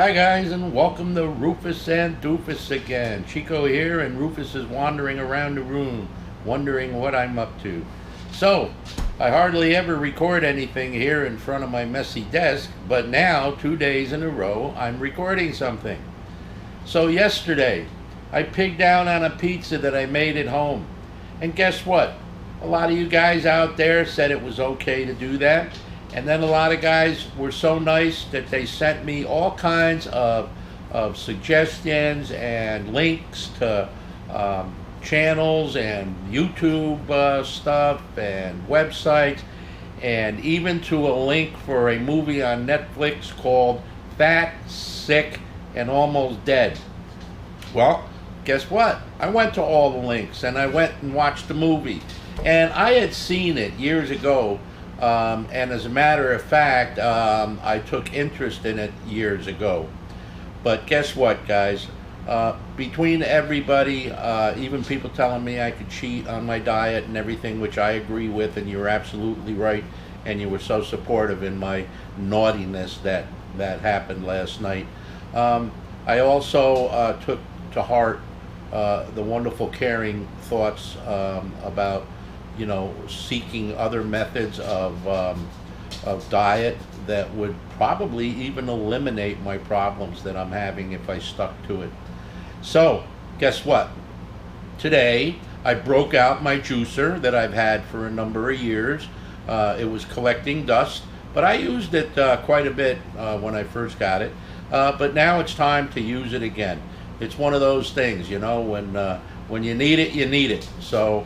Hi guys, and welcome to Rufus and Doofus again. Chico here, and Rufus is wandering around the room, wondering what I'm up to. So, I hardly ever record anything here in front of my messy desk, but now, 2 days in a row, I'm recording something. So yesterday, I pigged out on a pizza that I made at home. And guess what? A lot of you guys out there said it was okay to do that. And then a lot of guys were so nice that they sent me all kinds of suggestions and links to channels and YouTube stuff and websites, and even to a link for a movie on Netflix called Fat, Sick, and Almost Dead. Well, guess what? I went to all the links and I went and watched the movie. And I had seen it years ago. And as a matter of fact, I took interest in it years ago. But guess what, guys? Between everybody, even people telling me I could cheat on my diet and everything, which I agree with, and you're absolutely right, and you were so supportive in my naughtiness that happened last night. I also took to heart the wonderful, caring thoughts about seeking other methods of diet that would probably even eliminate my problems that I'm having if I stuck to it. So, guess what? Today, I broke out my juicer that I've had for a number of years. It was collecting dust, but I used it quite a bit when I first got it. But now it's time to use it again. It's one of those things, when you need it, you need it. So,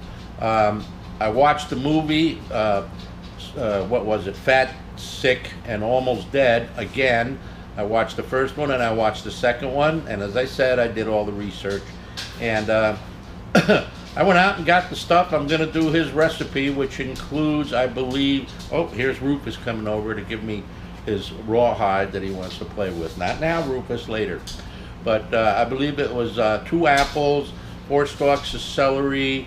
I watched the movie, what was it, Fat, Sick, and Almost Dead again. I watched the first one and I watched the second one, and as I said, I did all the research. And I went out and got the stuff. I'm going to do his recipe, which includes, I believe, here's Rufus coming over to give me his rawhide that he wants to play with. Not now, Rufus, later. But I believe it was 2 apples, 4 stalks of celery,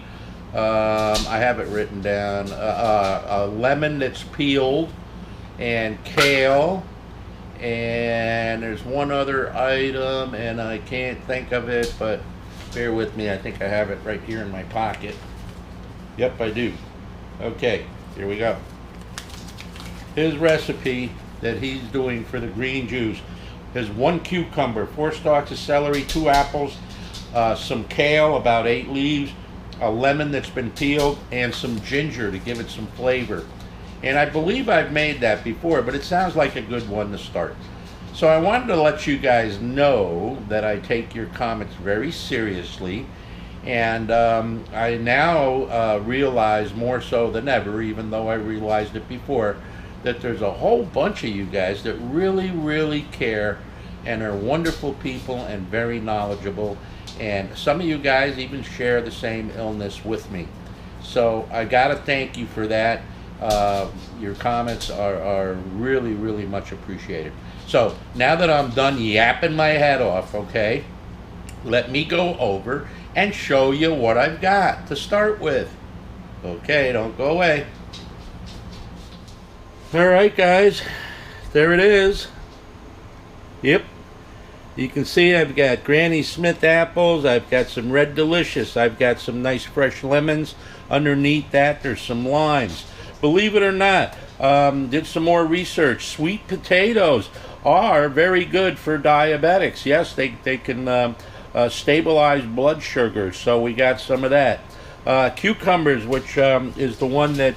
I have it written down, a lemon that's peeled, and kale, and there's one other item, and I can't think of it, but bear with me, I think I have it right here in my pocket. Yep, I do. Okay, here we go. His recipe that he's doing for the green juice is 1 cucumber, 4 stalks of celery, 2 apples, some kale, about 8 leaves, a lemon that's been peeled, and some ginger to give it some flavor. And I believe I've made that before, but it sounds like a good one to start. So I wanted to let you guys know that I take your comments very seriously, and I now realize more so than ever, even though I realized it before, that there's a whole bunch of you guys that really, really care and are wonderful people and very knowledgeable. And some of you guys even share the same illness with me. So I got to thank you for that. Your comments are really, really much appreciated. So now that I'm done yapping my head off, okay, let me go over and show you what I've got to start with. Okay, don't go away. All right, guys, there it is. Yep. You can see I've got Granny Smith apples, I've got some Red Delicious, I've got some nice fresh lemons. Underneath that, there's some limes. Believe it or not, did some more research. Sweet potatoes are very good for diabetics. Yes, they can stabilize blood sugar, so we got some of that. Cucumbers, which is the one that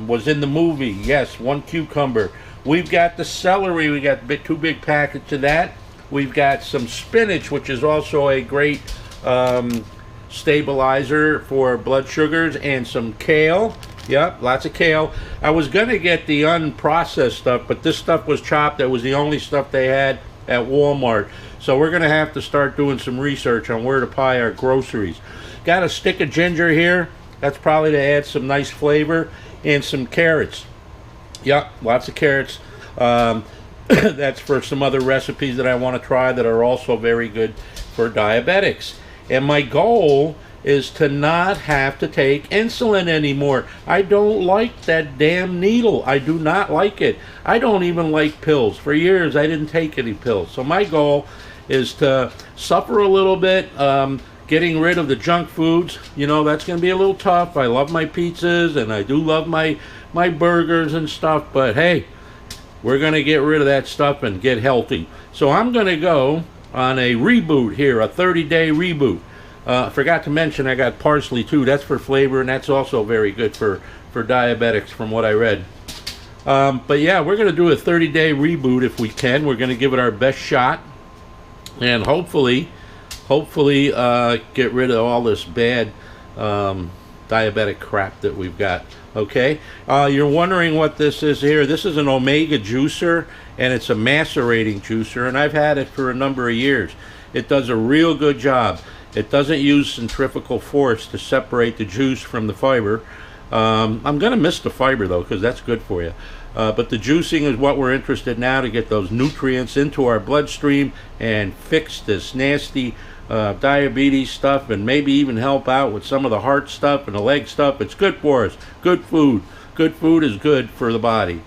was in the movie. Yes, 1 cucumber. We've got the celery, we got 2 big packets of that. We've got some spinach, which is also a great stabilizer for blood sugars, and some kale. Yep, lots of kale. I was going to get the unprocessed stuff, but this stuff was chopped. That was the only stuff they had at Walmart. So we're going to have to start doing some research on where to buy our groceries. Got a stick of ginger here. That's probably to add some nice flavor. And some carrots. Yep, lots of carrots. That's for some other recipes that I want to try that are also very good for diabetics. And my goal is to not have to take insulin anymore. I don't like that damn needle. I do not like it. I don't even like pills. For years, I didn't take any pills. So my goal is to suffer a little bit, getting rid of the junk foods. You know, that's going to be a little tough. I love my pizzas, and I do love my burgers and stuff, but hey, we're going to get rid of that stuff and get healthy. So I'm going to go on a reboot here, a 30-day reboot. Forgot to mention I got parsley too. That's for flavor, and that's also very good for diabetics from what I read. But yeah, we're going to do a 30-day reboot if we can. We're going to give it our best shot, and hopefully get rid of all this bad diabetic crap that we've got. Okay, you're wondering what this is here. This is an omega juicer, and it's a macerating juicer, and I've had it for a number of years. It does a real good job. It doesn't use centrifugal force to separate the juice from the fiber. I'm going to miss the fiber though, because that's good for you. But the juicing is what we're interested in now, to get those nutrients into our bloodstream and fix this nasty diabetes stuff, and maybe even help out with some of the heart stuff and the leg stuff. It's good for us. Good food. Good food is good for the body.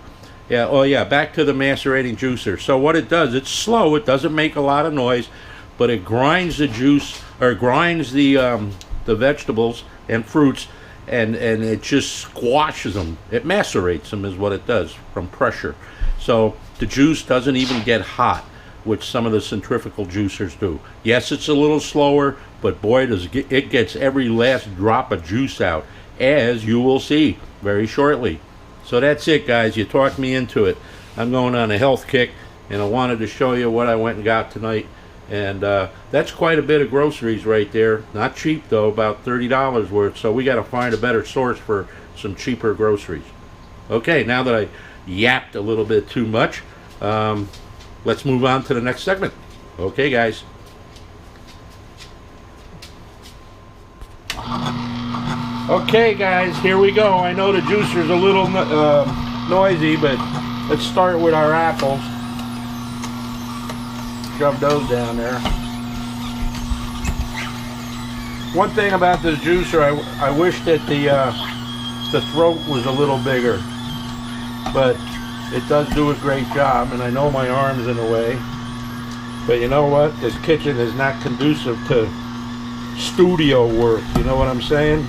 Yeah. Oh yeah. Back to the macerating juicer. So what it does, it's slow. It doesn't make a lot of noise, but it grinds the juice, or grinds the vegetables and fruits, and it just squashes them. It macerates them is what it does from pressure. So the juice doesn't even get hot, which some of the centrifugal juicers do. Yes, it's a little slower, but boy, it gets every last drop of juice out, as you will see very shortly. So that's it, guys. You talked me into it. I'm going on a health kick, and I wanted to show you what I went and got tonight. And that's quite a bit of groceries right there. Not cheap, though, about $30 worth. So we got to find a better source for some cheaper groceries. Okay, now that I yapped a little bit too much, let's move on to the next segment. Okay, guys. Okay, guys, here we go. I know the juicer's a little noisy, but let's start with our apples. Shove those down there. One thing about this juicer, I wish that the throat was a little bigger, but it does do a great job, and I know my arm's in the way, but you know what? This kitchen is not conducive to studio work, you know what I'm saying?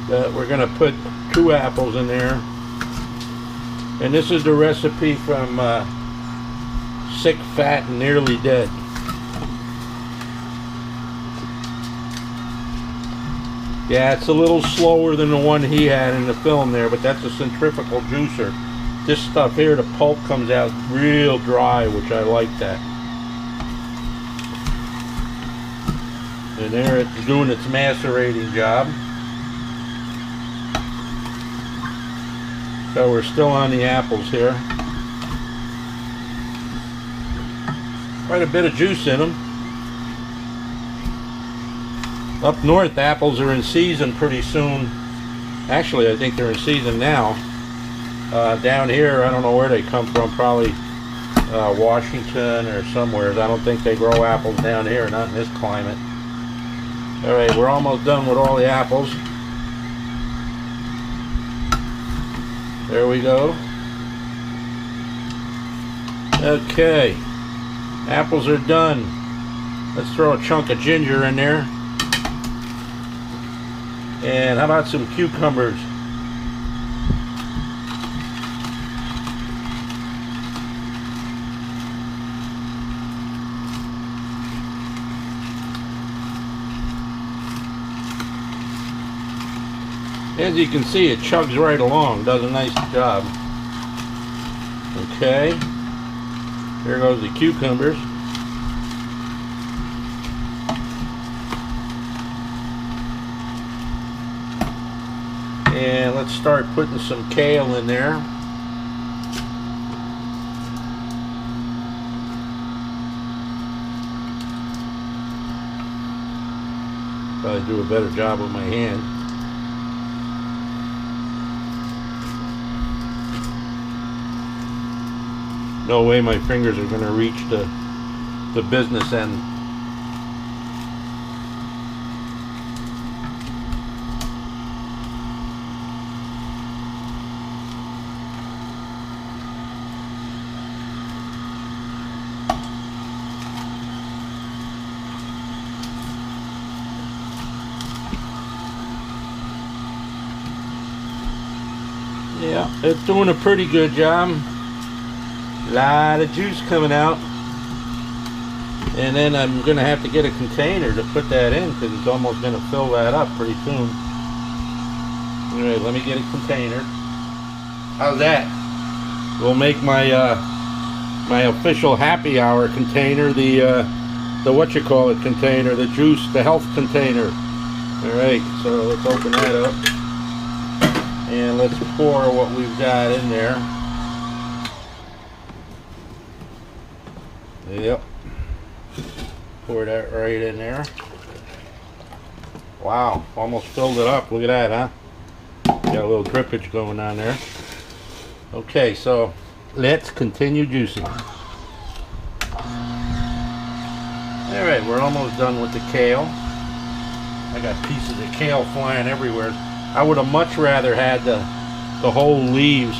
We're going to put 2 apples in there, and this is the recipe from Sick, Fat, and Nearly Dead. Yeah, it's a little slower than the one he had in the film there, but that's a centrifugal juicer. This stuff here, the pulp comes out real dry, which I like that. And there it's doing its macerating job. So we're still on the apples here. Quite a bit of juice in them. Up north, apples are in season pretty soon. Actually, I think they're in season now. Down here, I don't know where they come from, probably Washington or somewhere. I don't think they grow apples down here, not in this climate. Alright, we're almost done with all the apples. There we go. Okay, apples are done. Let's throw a chunk of ginger in there. And how about some cucumbers? As you can see, it chugs right along, does a nice job. Okay, here goes the cucumbers. And let's start putting some kale in there. Probably do a better job with my hand. No way my fingers are going to reach the business end. Yeah, it's doing a pretty good job. Lot of juice coming out. And then I'm going to have to get a container to put that in because it's almost going to fill that up pretty soon. Alright, let me get a container. How's that? We'll make my my official happy hour container, the whatchamacallit container, the juice, the health container. Alright, so let's open that up. And let's pour what we've got in there. Yep. Pour that right in there. Wow, almost filled it up. Look at that, huh? Got a little drippage going on there. Okay, so let's continue juicing. Alright, we're almost done with the kale. I got pieces of kale flying everywhere. I would have much rather had the whole leaves.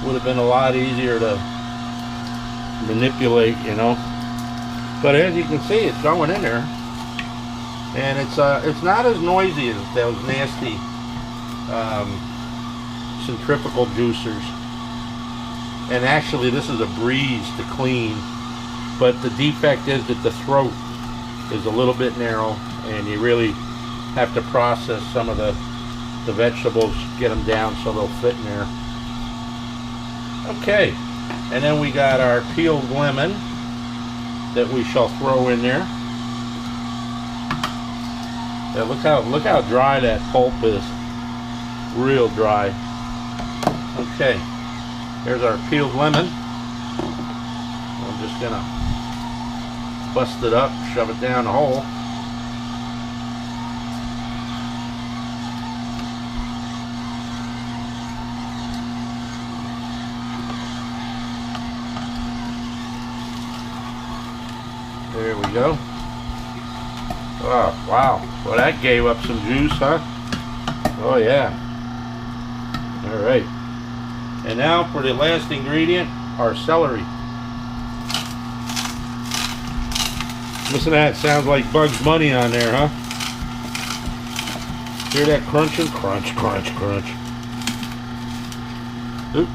Would have been a lot easier to manipulate, you know. But as you can see, it's going in there, and it's not as noisy as those nasty centrifugal juicers. And actually, this is a breeze to clean. But the defect is that the throat is a little bit narrow, and you really have to process some of the vegetables, get them down so they'll fit in there. Okay, and then we got our peeled lemon that we shall throw in there. Yeah, look how dry that pulp is. Real dry. Okay, here's our peeled lemon. I'm just gonna bust it up, shove it down the hole. There we go. Oh, wow. Well, that gave up some juice, huh? Oh, yeah. All right. And now for the last ingredient, our celery. Listen to that. Sounds like Bugs Bunny on there, huh? Hear that crunching? Crunch, crunch, crunch. Oop.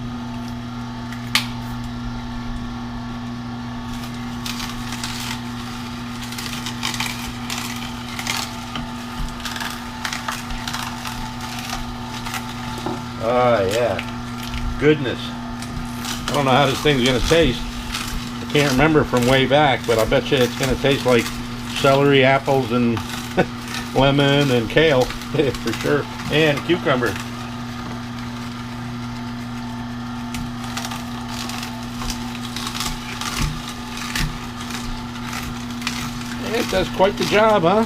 Ah, yeah. Goodness. I don't know how this thing's going to taste. I can't remember from way back, but I bet you it's going to taste like celery, apples, and lemon, and kale, for sure. And cucumber. It does quite the job, huh?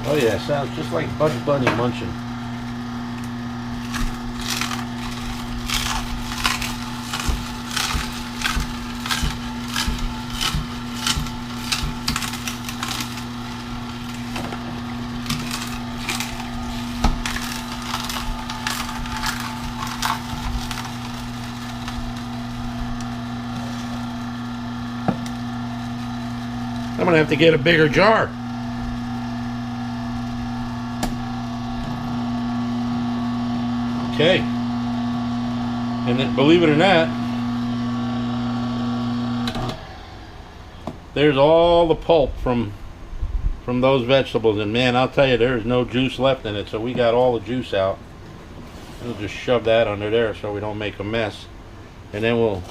Oh yeah, sounds just like Bugs Bunny munching. I'm gonna have to get a bigger jar. Okay, and then, believe it or not, there's all the pulp from those vegetables, and man, I'll tell you, there's no juice left in it, so we got all the juice out. We'll just shove that under there so we don't make a mess, and then we'll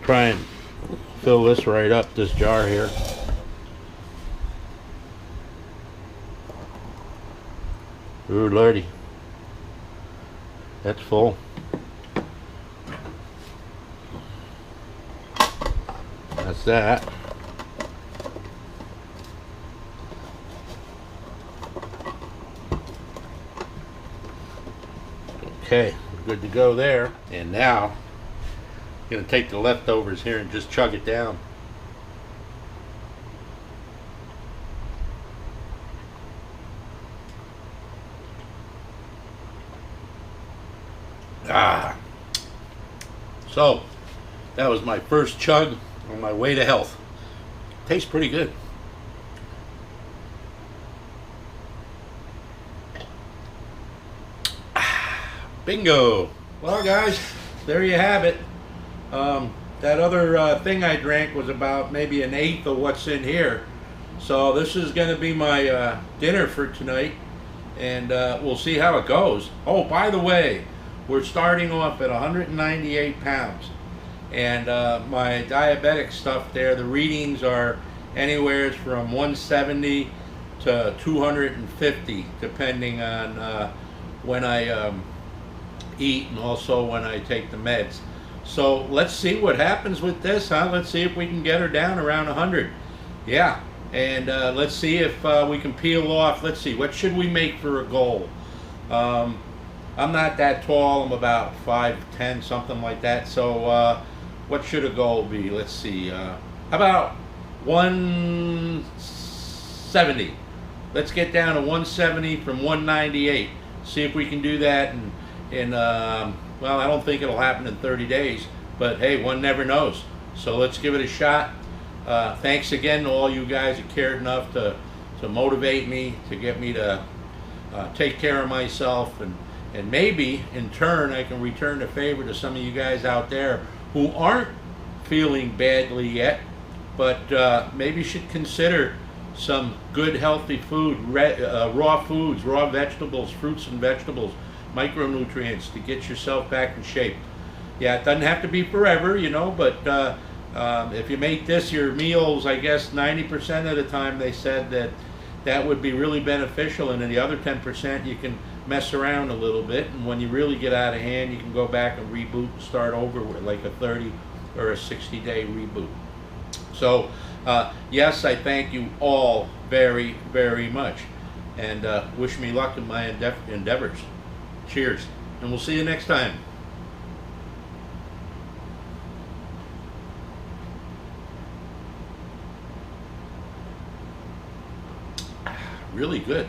try and fill this right up, this jar here. Ooh, lordy. That's full. That's that. Okay, we're good to go there. And now, I'm going to take the leftovers here and just chug it down. Ah. So, that was my first chug on my way to health. Tastes pretty good. Bingo. Well, guys, there you have it. That other thing I drank was about maybe an eighth of what's in here. So this is going to be my dinner for tonight, and we'll see how it goes. Oh, by the way, we're starting off at 198 pounds, and my diabetic stuff there, the readings are anywhere from 170 to 250, depending on when I eat and also when I take the meds. So let's see what happens with this, huh? Let's see if we can get her down around 100. Yeah, and let's see if we can peel off. Let's see, what should we make for a goal? I'm not that tall. I'm about 5'10", something like that. So what should a goal be? Let's see. How about 170? Let's get down to 170 from 198. See if we can do that in well, I don't think it'll happen in 30 days, but hey, one never knows. So let's give it a shot. Thanks again to all you guys who cared enough to motivate me, to get me to take care of myself, and maybe in turn I can return the favor to some of you guys out there who aren't feeling badly yet, but maybe should consider some good healthy food, raw foods, raw vegetables, fruits and vegetables, micronutrients to get yourself back in shape. Yeah, it doesn't have to be forever, you know, but if you make this your meals, I guess 90% of the time they said that would be really beneficial, and then the other 10% you can mess around a little bit, and when you really get out of hand, you can go back and reboot and start over with like a 30 or a 60-day reboot. So yes, I thank you all very, very much, and wish me luck in my endeavors. Cheers, and we'll see you next time. Really good.